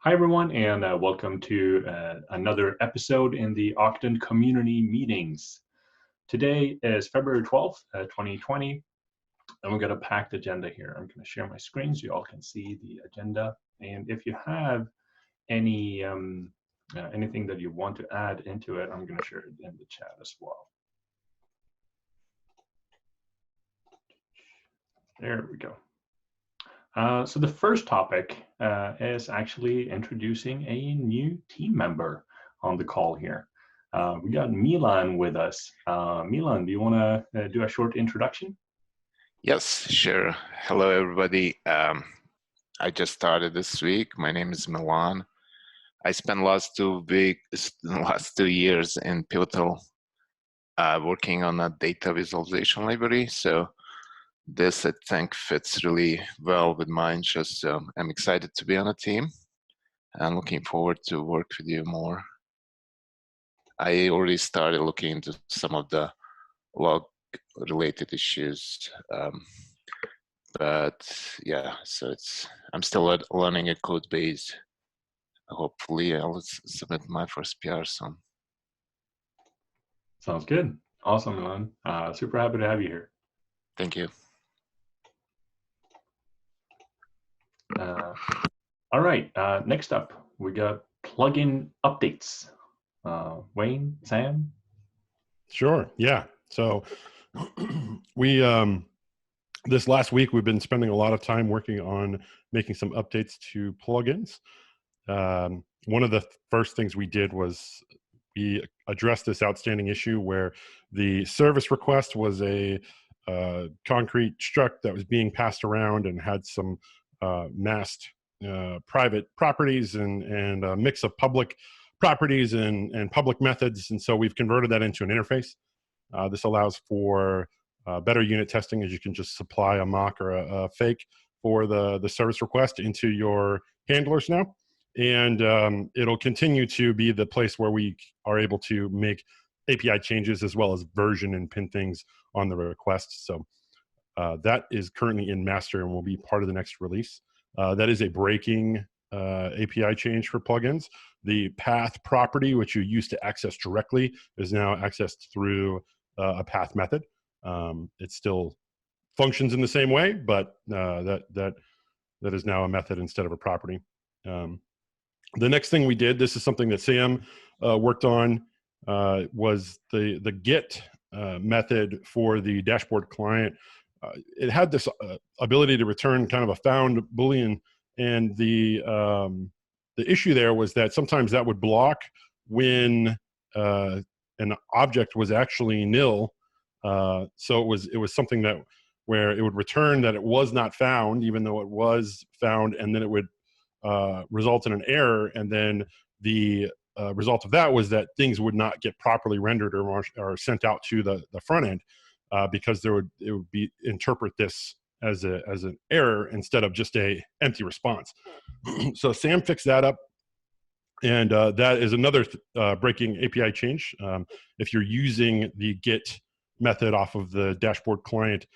Hi, everyone, and welcome to another episode in the Octant community meetings. Today is February 12th, 2020, and we've got a packed agenda here. I'm going to share my screen so you all can see the agenda. And if you have any anything that you want to add into it, I'm going to share it in the chat as well. There we go. So the first topic is actually introducing a new team member on the call here. We got Milan with us. Milan, do you want to do a short introduction? Yes, sure. Hello, everybody. I just started this week. My name is Milan. I spent the last 2 years in Pivotal working on a data visualization library. So this, I think, fits really well with my interests. So I'm excited to be on a team and looking forward to work with you more. I already started looking into some of the log-related issues. But yeah, so I'm still learning a code base. Hopefully I'll submit my first PR soon. Sounds good. Awesome, Milan. Super happy to have you here. Thank you. All right, next up, we got plugin updates. Wayne, Sam? Sure, yeah. So we, this last week, we've been spending a lot of time working on making some updates to plugins. One of the first things we did was we addressed this outstanding issue where the service request was a concrete struct that was being passed around and had some masked private properties and a mix of public properties and public methods. And so we've converted that into an interface. This allows for better unit testing, as you can just supply a mock or a fake for the service request into your handlers now. And it'll continue to be the place where we are able to make API changes as well as version and pin things on the request. So that is currently in master and will be part of the next release. That is a breaking API change for plugins. The path property, which you used to access directly, is now accessed through a path method. It still functions in the same way, but that is now a method instead of a property. The next thing we did, this is something that Sam worked on, was the get method for the dashboard client. It had this ability to return kind of a found Boolean, and the issue there was that sometimes that would block when an object was actually nil. So it was something that where it would return that it was not found, even though it was found, and then it would result in an error, and then the result of that was that things would not get properly rendered or sent out to the front end because it would be interpret this as an error instead of just a empty response. So Sam fixed that up, and that is another breaking API change. If you're using the get method off of the dashboard client,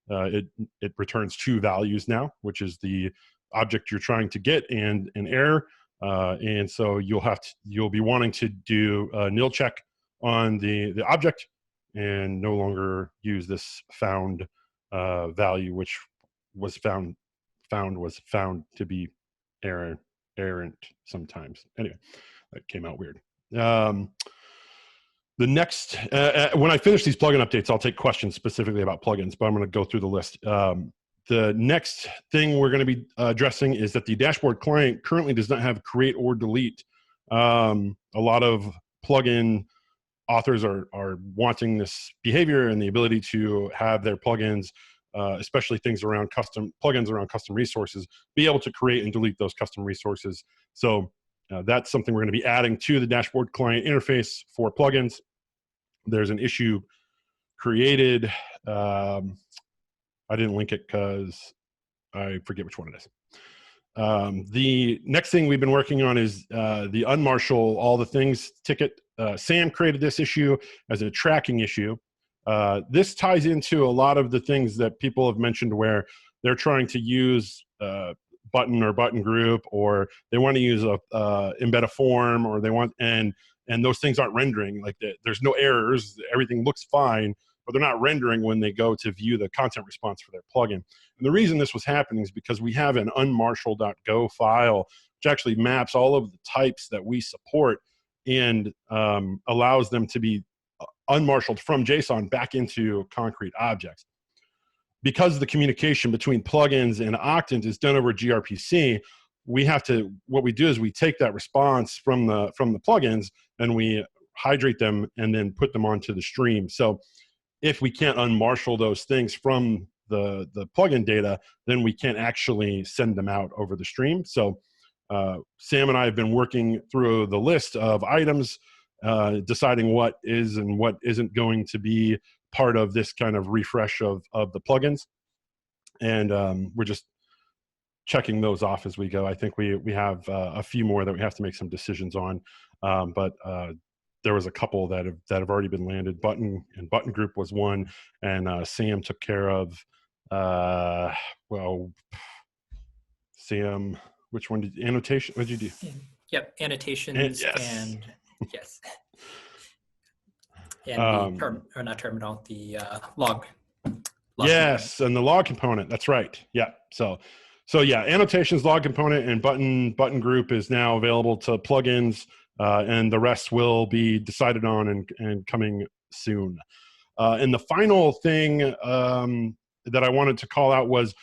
it returns 2 values now, which is the object you're trying to get and an error. And so you'll be wanting to do a nil check on the object and no longer use this found value, which was found to be errant sometimes. Anyway, that came out weird. The next, when I finish these plugin updates, I'll take questions specifically about plugins, but I'm going to go through the list. The next thing we're going to be addressing is that the dashboard client currently does not have create or delete. A lot of plugin authors are wanting this behavior and the ability to have their plugins, especially things around plugins around custom resources, be able to create and delete those custom resources. So that's something we're going to be adding to the dashboard client interface for plugins. There's an issue created. I didn't link it because I forget which one it is. The next thing we've been working on is the Unmarshal all the things ticket. Sam created this issue as a tracking issue. This ties into a lot of the things that people have mentioned where they're trying to use button or button group, or they want to use a embed a form, or they want and those things aren't rendering. Like there's no errors, everything looks fine, but they're not rendering when they go to view the content response for their plugin. And the reason this was happening is because we have an unmarshal.go file, which actually maps all of the types that we support and allows them to be unmarshaled from JSON back into concrete objects. Because the communication between plugins and Octant is done over gRPC, what we do is we take that response from the plugins and we hydrate them and then put them onto the stream. So if we can't unmarshal those things from the plugin data, then we can't actually send them out over the stream. So Sam and I have been working through the list of items, deciding what is and what isn't going to be part of this kind of refresh of the plugins. And we're just checking those off as we go. I think we have a few more that we have to make some decisions on. But there was a couple that have already been landed. Button group was one, and Sam took care of, Sam, which one did annotation? What did you do? Yep, annotations yes. and yes. And not terminal, the log. Yes, component. And the log component. That's right. Yeah. So yeah, annotations, log component, and button group is now available to plugins, and the rest will be decided on and coming soon. And the final thing that I wanted to call out was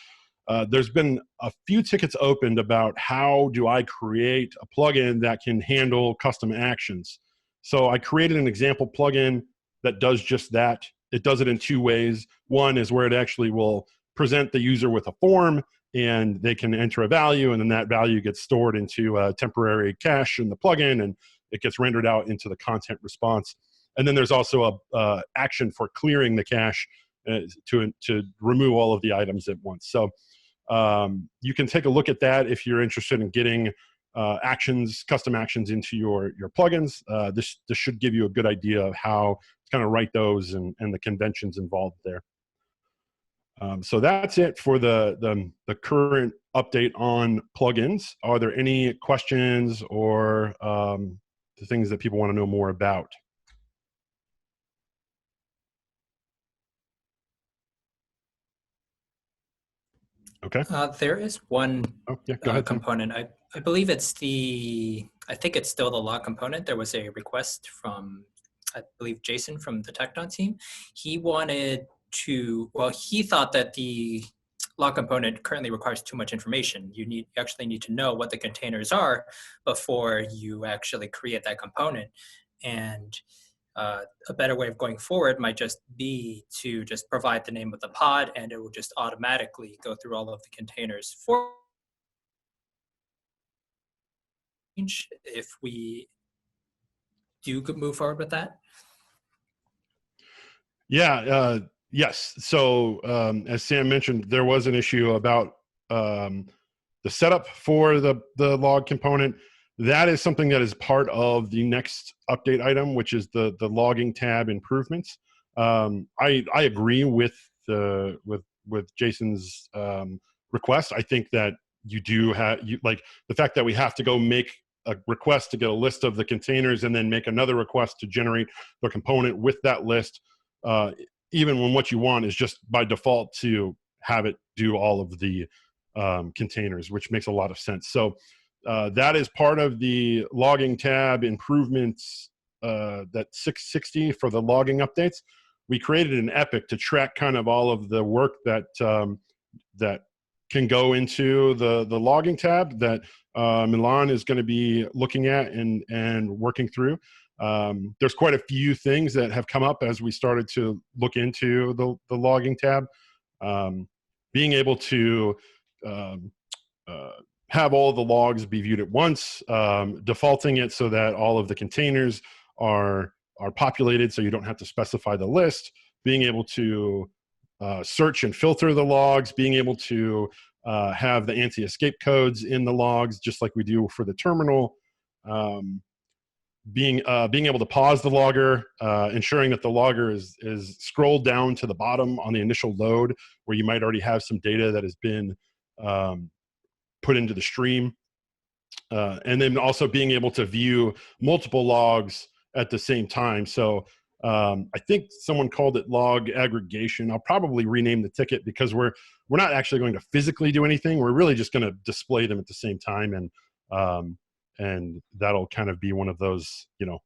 there's been a few tickets opened about how do I create a plugin that can handle custom actions. So I created an example plugin that does just that. It does it in two ways. One is where it actually will present the user with a form, and they can enter a value, and then that value gets stored into a temporary cache in the plugin, and it gets rendered out into the content response. And then there's also a action for clearing the cache to remove all of the items at once. So you can take a look at that if you're interested in getting custom actions into your plugins. This should give you a good idea of how to kind of write those and the conventions involved there. So that's it for the current update on plugins. Are there any questions or the things that people want to know more about? Okay. There is one go ahead, component. I believe it's I think it's still the log component. There was a request from, I believe, Jason from the Tecton team. He wanted to, he thought that the log component currently requires too much information. You actually need to know what the containers are before you actually create that component. And a better way of going forward might just be to just provide the name of the pod, and it will just automatically go through all of the containers for if we do move forward with that. Yeah, yes. So as Sam mentioned, there was an issue about the setup for the log component. That is something that is part of the next update item, which is the logging tab improvements. I agree with Jason's request. I think that you do have like the fact that we have to go make a request to get a list of the containers and then make another request to generate the component with that list, even when what you want is just by default to have it do all of the containers, which makes a lot of sense. So that is part of the logging tab improvements, that 660 for the logging updates. We created an epic to track kind of all of the work that that can go into the logging tab that Milan is going to be looking at and working through. There's quite a few things that have come up as we started to look into the logging tab. Being able to have all the logs be viewed at once, defaulting it so that all of the containers are populated so you don't have to specify the list, being able to search and filter the logs, being able to have the anti-escape codes in the logs just like we do for the terminal, being able to pause the logger, ensuring that the logger is scrolled down to the bottom on the initial load where you might already have some data that has been put into the stream. And then also being able to view multiple logs at the same time. So I think someone called it log aggregation. I'll probably rename the ticket because we're not actually going to physically do anything. We're really just going to display them at the same time, and that'll kind of be one of those, you know,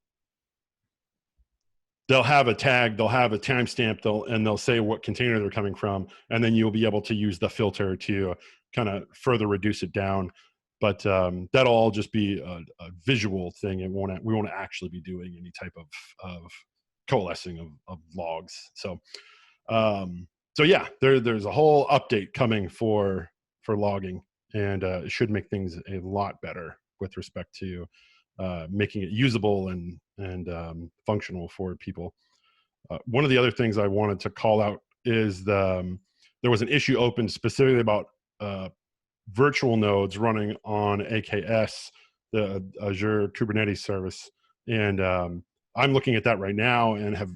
they'll have a tag, they'll have a timestamp, they'll say what container they're coming from, and then you'll be able to use the filter to kind of further reduce it down. But that'll all just be a visual thing. We won't actually be doing any type of coalescing of logs. So yeah, there's a whole update coming for logging, and it should make things a lot better with respect to making it usable and functional for people. One of the other things I wanted to call out is there was an issue open specifically about virtual nodes running on AKS, the Azure Kubernetes service. And I'm looking at that right now and have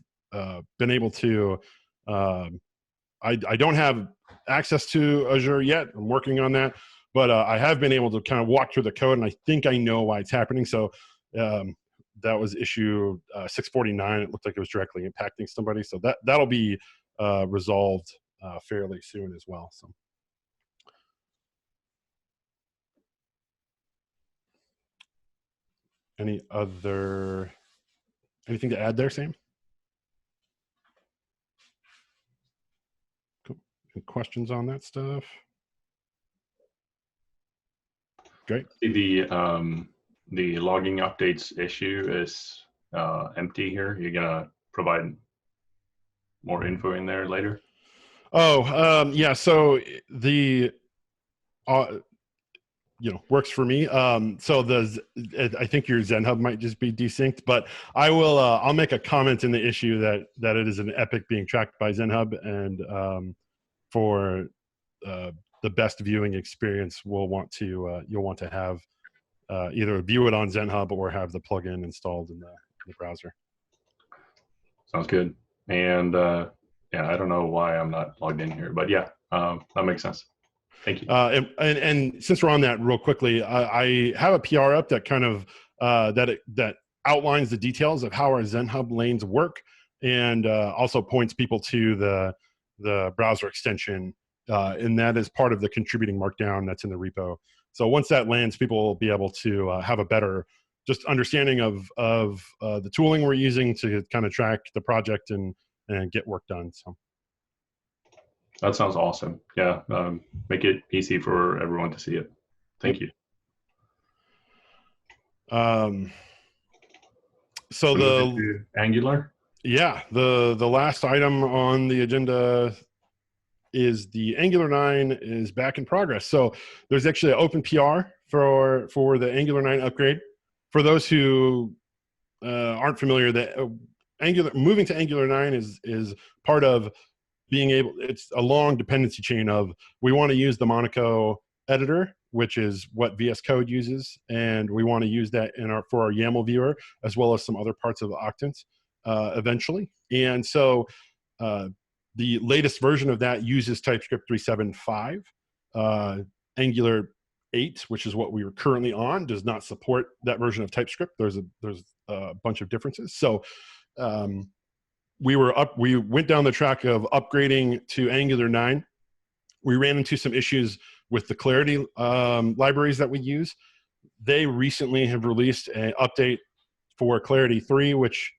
been able to, I don't have access to Azure yet. I'm working on that, but I have been able to kind of walk through the code, and I think I know why it's happening. So that was issue 649. It looked like it was directly impacting somebody. So that'll be resolved fairly soon as well. So. Anything to add there, Sam? Cool. Any questions on that stuff? Great. The logging updates issue is empty here. You're gonna provide more info in there later? Oh, yeah. So the works for me. So I think your ZenHub might just be desynced, but I'll make a comment in the issue that it is an epic being tracked by ZenHub, and for the best viewing experience, you'll want to have either view it on ZenHub or have the plugin installed in the browser. Sounds good. And yeah, I don't know why I'm not logged in here, but yeah, that makes sense. Thank you. And since we're on that real quickly, I have a PR up that kind of that outlines the details of how our ZenHub lanes work, and also points people to the browser extension, and that is part of the contributing markdown that's in the repo. So once that lands, people will be able to have a better just understanding of the tooling we're using to kind of track the project and get work done. So. That sounds awesome. Yeah, make it easy for everyone to see it. Thank you. So the Angular. Yeah, the last item on the agenda is the Angular 9 is back in progress. So there's actually an open PR for the Angular 9 upgrade. For those who aren't familiar, moving to Angular 9 is part of being able, it's a long dependency chain of, we want to use the Monaco editor, which is what VS Code uses, and we want to use that for our YAML viewer, as well as some other parts of Octant eventually. And so the latest version of that uses TypeScript 3.7.5. Angular 8, which is what we are currently on, does not support that version of TypeScript. There's a bunch of differences. So we went down the track of upgrading to Angular 9. We ran into some issues with the Clarity libraries that we use. They recently have released an update for Clarity 3, which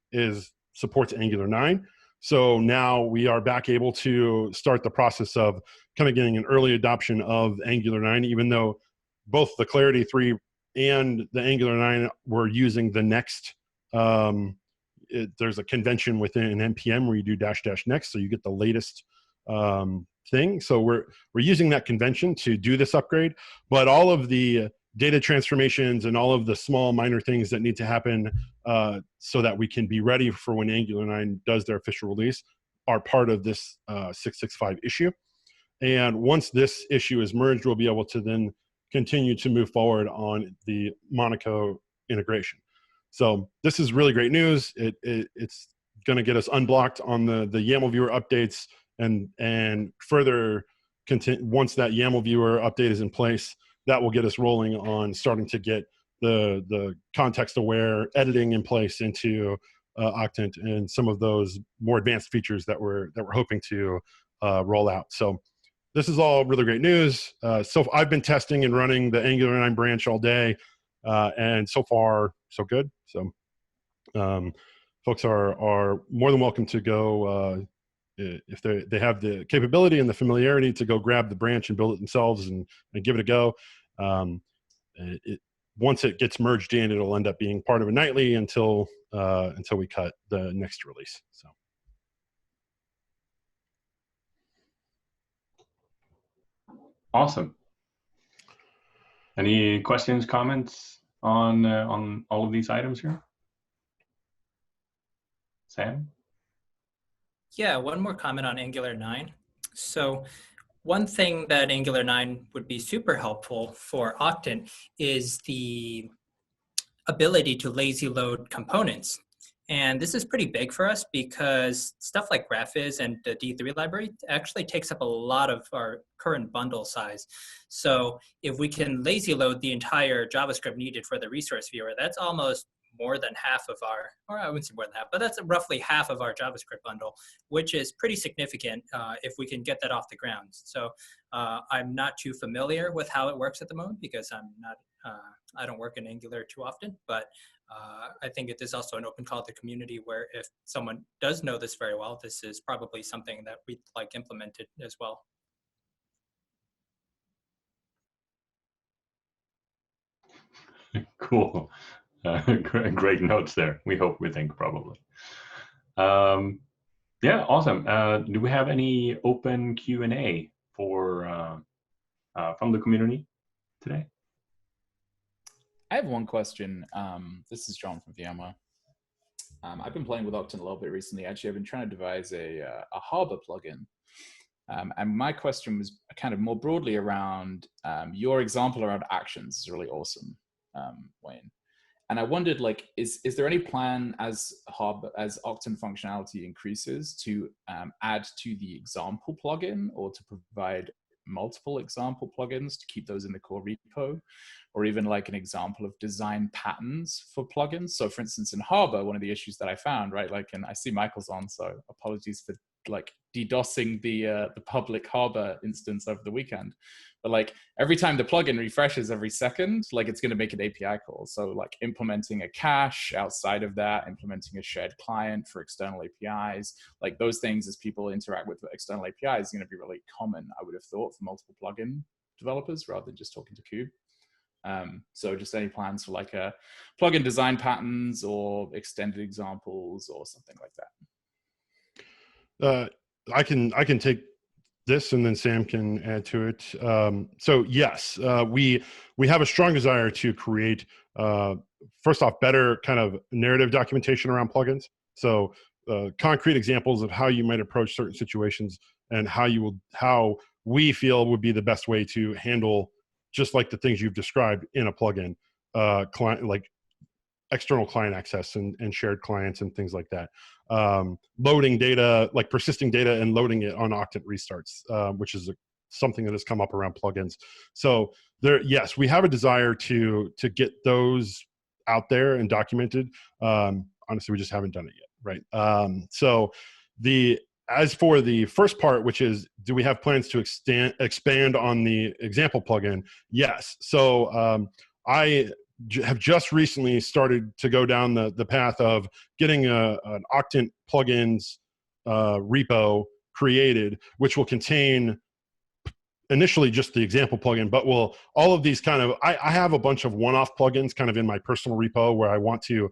supports Angular 9. So now we are back able to start the process of kind of getting an early adoption of Angular 9, even though both the Clarity 3 and the Angular 9 were using the next there's a convention within an NPM where you do --next, so you get the latest thing. So we're using that convention to do this upgrade, but all of the data transformations and all of the small minor things that need to happen so that we can be ready for when Angular 9 does their official release are part of this 665 issue. And once this issue is merged, we'll be able to then continue to move forward on the Monaco integration. So this is really great news. It's going to get us unblocked on the YAML viewer updates, and further once that YAML viewer update is in place, that will get us rolling on starting to get the context-aware editing in place into Octant and some of those more advanced features that we're hoping to roll out. So this is all really great news. So I've been testing and running the Angular 9 branch all day, and so far so good. So folks are more than welcome to go if they have the capability and the familiarity to go grab the branch and build it themselves and give it a go. Once it gets merged in, it'll end up being part of a nightly until we cut the next release. So. Awesome. Any questions, comments on all of these items here? Sam? Yeah, one more comment on Angular 9. So one thing that Angular 9 would be super helpful for Octant is the ability to lazy load components. And this is pretty big for us because stuff like Graphiz and the D3 library actually takes up a lot of our current bundle size. So if we can lazy load the entire JavaScript needed for the resource viewer, that's almost more than half of our, or I wouldn't say more than half, but that's roughly half of our JavaScript bundle, which is pretty significant if we can get that off the ground. So I'm not too familiar with how it works at the moment because I'm not, I don't work in Angular too often, but I think it is also an open call to the community where if someone does know this very well, this is probably something that we'd like implemented as well. Cool. Great notes there. We think probably. Yeah, awesome. Do we have any open Q&A for from the community today? I have one question. This is John from VMware. I've been playing with Octant a little bit recently. Actually, I've been trying to devise a Harbor plugin. And my question was kind of more broadly around your example around actions is really awesome, Wayne. And I wondered, like, is there any plan as Octant functionality increases to add to the example plugin or to provide multiple example plugins to keep those in the core repo, or even like an example of design patterns for plugins? So for instance, in Harbor, one of the issues that I found, right, like, and I see Michael's on, so apologies for like DDoSing the public Harbor instance over the weekend. But like every time the plugin refreshes every second, like it's going to make an API call. So like implementing a cache outside of that, implementing a shared client for external APIs, like those things as people interact with external APIs is going to be really common, I would have thought, for multiple plugin developers rather than just talking to Kube. So just any plans for like a plugin design patterns or extended examples or something like that? I can take this and then Sam can add to it. So yes, we have a strong desire to create, first off, better kind of narrative documentation around plugins. So concrete examples of how you might approach certain situations and how we feel would be the best way to handle just like the things you've described in a plugin, client, like external client access and shared clients and things like that. Loading data, like persisting data and loading it on Octant restarts, which is something that has come up around plugins. So there, yes, we have a desire to get those out there and documented. Honestly, we just haven't done it yet, right? So as for the first part, which is, do we have plans to expand on the example plugin? Yes. So I have just recently started to go down the path of getting an Octant plugins repo created, which will contain initially just the example plugin, but will all of these kind of, I have a bunch of one-off plugins kind of in my personal repo where I want to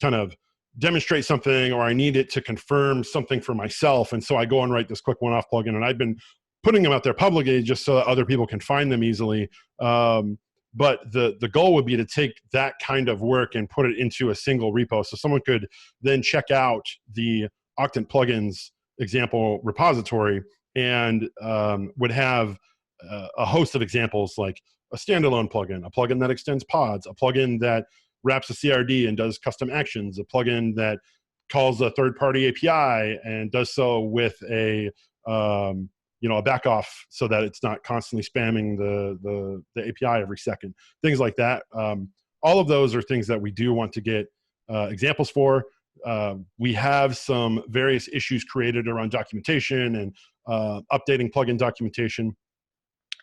kind of demonstrate something or I need it to confirm something for myself. And so I go and write this quick one-off plugin, and I've been putting them out there publicly just so that other people can find them easily. But the goal would be to take that kind of work and put it into a single repo. So someone could then check out the Octant plugins example repository and would have a host of examples, like a standalone plugin, a plugin that extends pods, a plugin that wraps a CRD and does custom actions, a plugin that calls a third-party API and does so with a a back off so that it's not constantly spamming the API every second, things like that. All of those are things that we do want to get examples for. We have some various issues created around documentation and updating plugin documentation.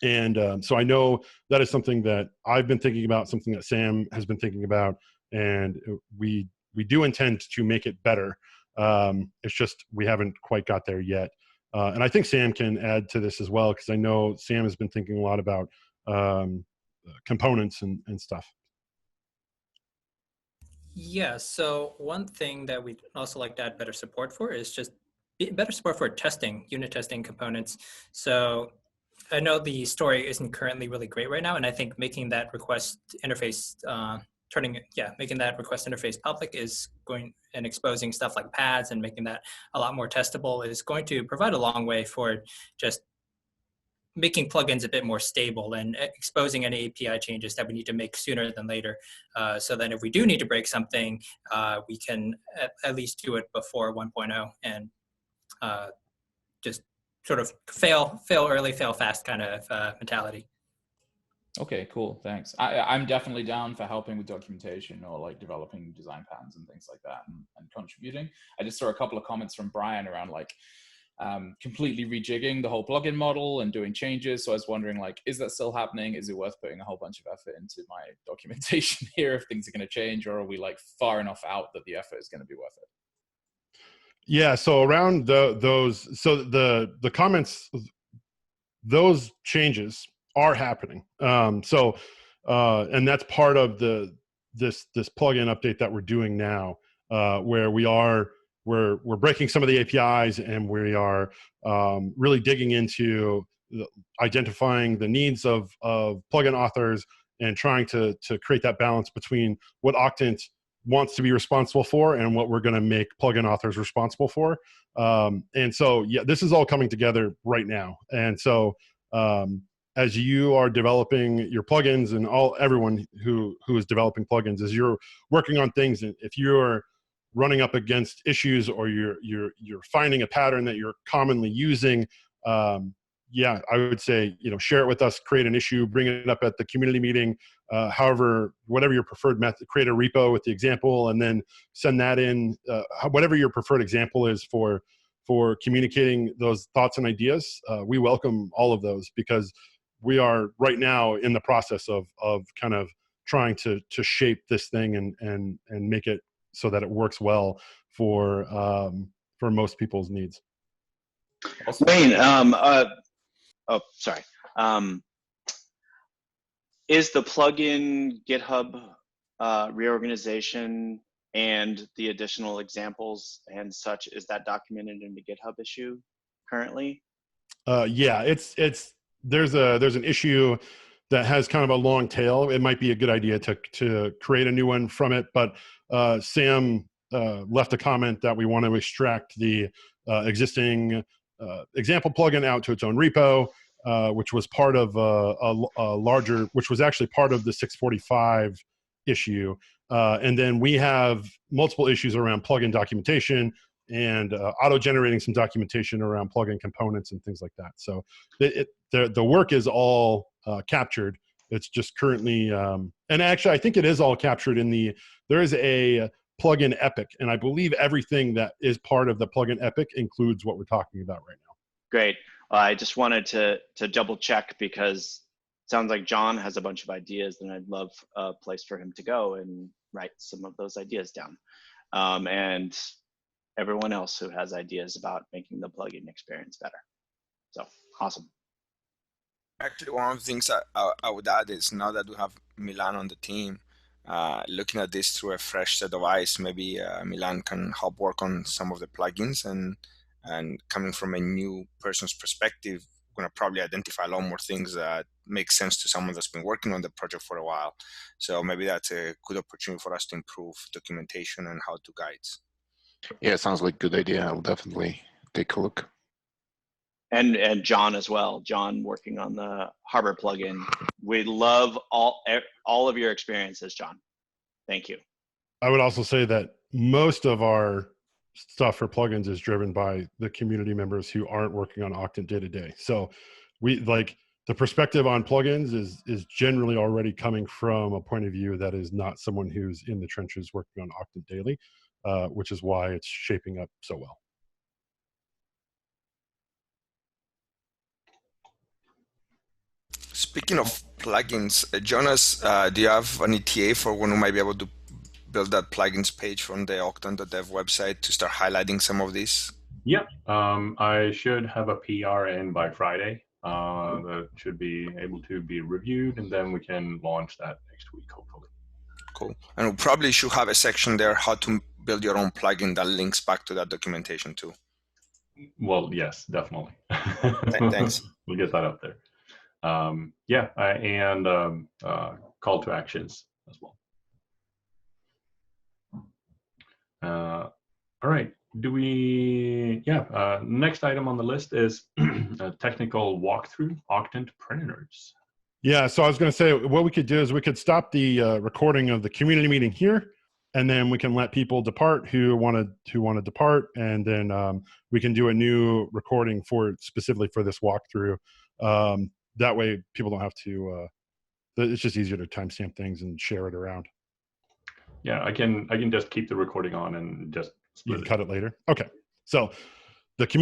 And so I know that is something that I've been thinking about, something that Sam has been thinking about, and we do intend to make it better. It's just we haven't quite got there yet. And I think Sam can add to this as well, because I know Sam has been thinking a lot about components and stuff. Yeah, so one thing that we'd also like to add better support for is just better support for testing, unit testing components. So I know the story isn't currently really great right now, and I think making that request interface, making that request interface public is going, and exposing stuff like paths and making that a lot more testable is going to provide a long way for just making plugins a bit more stable and exposing any API changes that we need to make sooner than later. So then if we do need to break something, we can at least do it before 1.0 and just sort of fail early, fail fast kind of mentality. Okay, cool, thanks. I'm definitely down for helping with documentation or like developing design patterns and things like that and contributing. I just saw a couple of comments from Brian around like, completely rejigging the whole plugin model and doing changes. So I was wondering, like, is that still happening? Is it worth putting a whole bunch of effort into my documentation here if things are going to change, or are we like far enough out that the effort is going to be worth it? Yeah. So around those, so the comments, those changes are happening. And that's part of this plugin update that we're doing now, where we're breaking some of the APIs, and we are really digging into identifying the needs of plugin authors and trying to create that balance between what Octant wants to be responsible for and what we're going to make plugin authors responsible for. And so, yeah, this is all coming together right now. And so, as you are developing your plugins, and everyone who is developing plugins, as you're working on things, if you're running up against issues or you're finding a pattern that you're commonly using, yeah, I would say, share it with us, create an issue, bring it up at the community meeting, however, whatever your preferred method, create a repo with the example, and then send that in, whatever your preferred example is for communicating those thoughts and ideas. We welcome all of those, because we are right now in the process of kind of trying to shape this thing and make it so that it works well for most people's needs. Wayne, sorry. Is the plugin GitHub reorganization and the additional examples and such, is that documented in the GitHub issue currently? Yeah, there's an issue that has kind of a long tail. It might be a good idea to create a new one from it, but Sam left a comment that we want to extract the existing example plugin out to its own repo, which was part of a larger, which was actually part of the 645 issue. And then we have multiple issues around plugin documentation and auto-generating some documentation around plugin components and things like that. So the work is all captured. It's just currently, and actually I think it is all captured in there is a plugin epic, and I believe everything that is part of the plugin epic includes what we're talking about right now. Great. I just wanted to double check, because it sounds like John has a bunch of ideas, and I'd love a place for him to go and write some of those ideas down. And everyone else who has ideas about making the plugin experience better. So awesome. Actually, one of the things I would add is, now that we have Milan on the team, looking at this through a fresh set of eyes, maybe Milan can help work on some of the plugins, and coming from a new person's perspective, we're going to probably identify a lot more things that make sense to someone that's been working on the project for a while. So maybe that's a good opportunity for us to improve documentation and how-to guides. Yeah, sounds like a good idea. I'll definitely take a look. And John as well. John working on the Harbor plugin. We love all of your experiences, John. Thank you. I would also say that most of our stuff for plugins is driven by the community members who aren't working on Octant day to day. So we like the perspective on plugins is generally already coming from a point of view that is not someone who's in the trenches working on Octant daily, which is why it's shaping up so well. Speaking of plugins, Jonas, do you have an ETA for when we might be able to build that plugins page from the Octant.dev website to start highlighting some of these? Yeah, I should have a PR in by Friday. That should be able to be reviewed, and then we can launch that next week, hopefully. Cool. And we probably should have a section there, how to build your own plugin that links back to that documentation too. Well, yes, definitely. Thanks. We'll get that up there. Yeah, and call to actions as well. All right. Do we? Yeah. Next item on the list is a technical walkthrough, Octant printers. Yeah. So I was going to say what we could do is we could stop the recording of the community meeting here, and then we can let people depart who want to depart, and then we can do a new recording specifically for this walkthrough. That way, people don't have to. It's just easier to timestamp things and share it around. Yeah, I can just keep the recording on and just you can cut it later. Okay. So